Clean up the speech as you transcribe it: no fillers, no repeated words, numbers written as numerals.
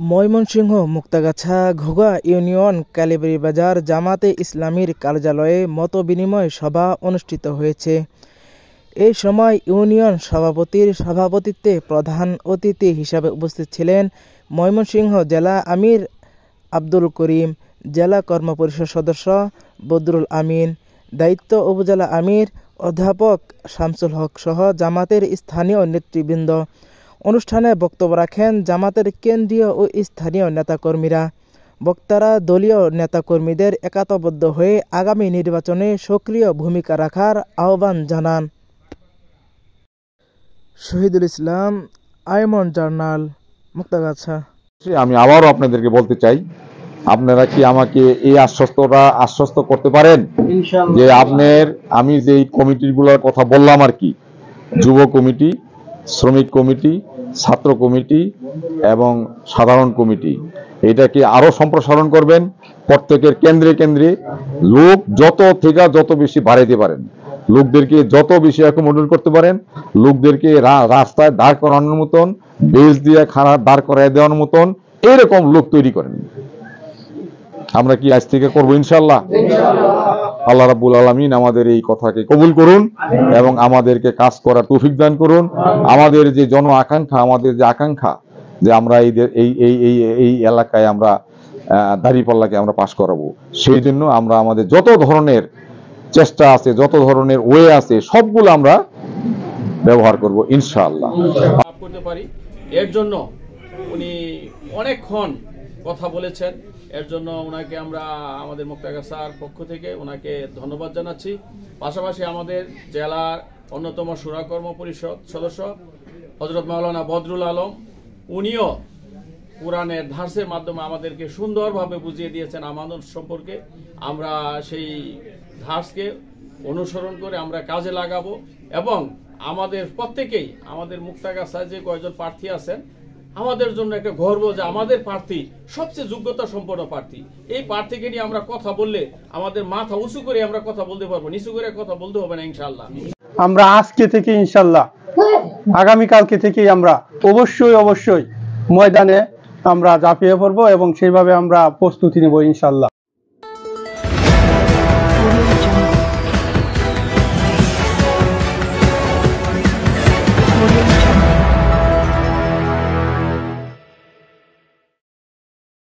Mymensingh Muktagacha ঘোগা union কালীবাড়ি বাজার জামাতে ইসলামীর কার্যালয়ে মতবিনিময় সভা অনুষ্ঠিত হয়েছে। এই সময় ইউনিয়ন সভাপতির সভাপতিত্বে প্রধান অতিথি হিসাবে উপস্থিত ছিলেন ময়মনসিংহ জেলা আমির আব্দুল করিম, জেলা কর্মপরিষদ সদস্য বদরুল আমিন, দায়িত্ব উপজেলা আমির অধ্যাপক শামসুল হক সহ জামাতের স্থানীয় নেতৃবৃন্দ। অনুষ্ঠানে বক্তব্য রাখেন জামাতের কেন্দ্রীয় ও স্থানীয় নেতাকর্মীরা। বক্তারা দলীয় নেতাকর্মীদের একতাবদ্ধ হয়ে আগামী নির্বাচনে সক্রিয় ভূমিকা রাখার আহ্বান জানান। শহীদুল ইসলাম, আইমন জার্নাল, মুক্তাগাছা। আমি আবারও আপনাদেরকে বলতে চাই, আপনারা কি আমাকে এই আশ্বস্ত করতে পারেন যে আমি যে কমিটিগুলোর কথা বললাম আর কি, যুব কমিটি, শ্রমিক কমিটি, ছাত্র কমিটি এবং সাধারণ কমিটি, এটাকে আরো সম্প্রসারণ করবেন। প্রত্যেকের কেন্দ্রে কেন্দ্রে লোক যত বেশি বাড়াইতে পারেন, লোকদেরকে যত বেশি অ্যাকোমোডেট করতে পারেন, লোকদেরকে রাস্তায় দাঁড় করানোর মতন, বেঞ্চ দিয়ে খারাপ দাঁড় করাই দেওয়ার মতন এরকম লোক তৈরি করেন। আমরা কি আজ থেকে করবো ইনশাল্লাহ? আল্লাহ রাব্বুল আলামিন আমাদের এই কথাকে কবুল করুন এবং আমাদেরকে কাজ করার তৌফিক দান করুন। আমাদের যে জন আকাঙ্ক্ষা, আমাদের যে আকাঙ্ক্ষা যে আমরা এই এলাকায় আমরা দাঁড়িপাল্লাকে আমরা পাশ করাবো, সেই জন্য আমরা আমাদের যত ধরনের চেষ্টা আছে, যত ধরনের ওয়ে আছে, সবগুলো আমরা ব্যবহার করব ইনশাআল্লাহ। করতে পারি, এর জন্য উনি অনেকক্ষণ কথা বলেছেন। এর জন্য ওনাকে আমরা আমাদের মুক্তাগাছার পক্ষ থেকে ওনাকে ধন্যবাদ জানাচ্ছি। পাশাপাশি আমাদের জেলার অন্যতম শুরা কর্ম পরিষদ সদস্য হযরত মাওলানা বদরুল আলম, উনিও কোরআনের ধার্সের মাধ্যমে আমাদেরকে সুন্দরভাবে বুঝিয়ে দিয়েছেন আমানত সম্পর্কে। আমরা সেই ধার্সকে অনুসরণ করে আমরা কাজে লাগাবো এবং আমাদের প্রত্যেকেই আমাদের মুক্তাগাছায় যে কয়েকজন প্রার্থী আছেন, আমাদের জন্য একটা গর্ব যে আমাদের প্রার্থী সবচেয়ে যোগ্যতা সম্পন্ন প্রার্থী। এই প্রার্থীকে নিয়ে আমরা কথা বললে আমাদের মাথা উঁচু করে আমরা কথা বলতে পারবো, নিচু করে কথা বলতে হবে না ইনশাআল্লাহ। আমরা আজকে থেকে ইনশাআল্লাহ আগামীকালকে থেকেই আমরা অবশ্যই ময়দানে আমরা ঝাঁপিয়ে পড়বো এবং সেইভাবে আমরা প্রস্তুতি নেব ইনশাআল্লাহ।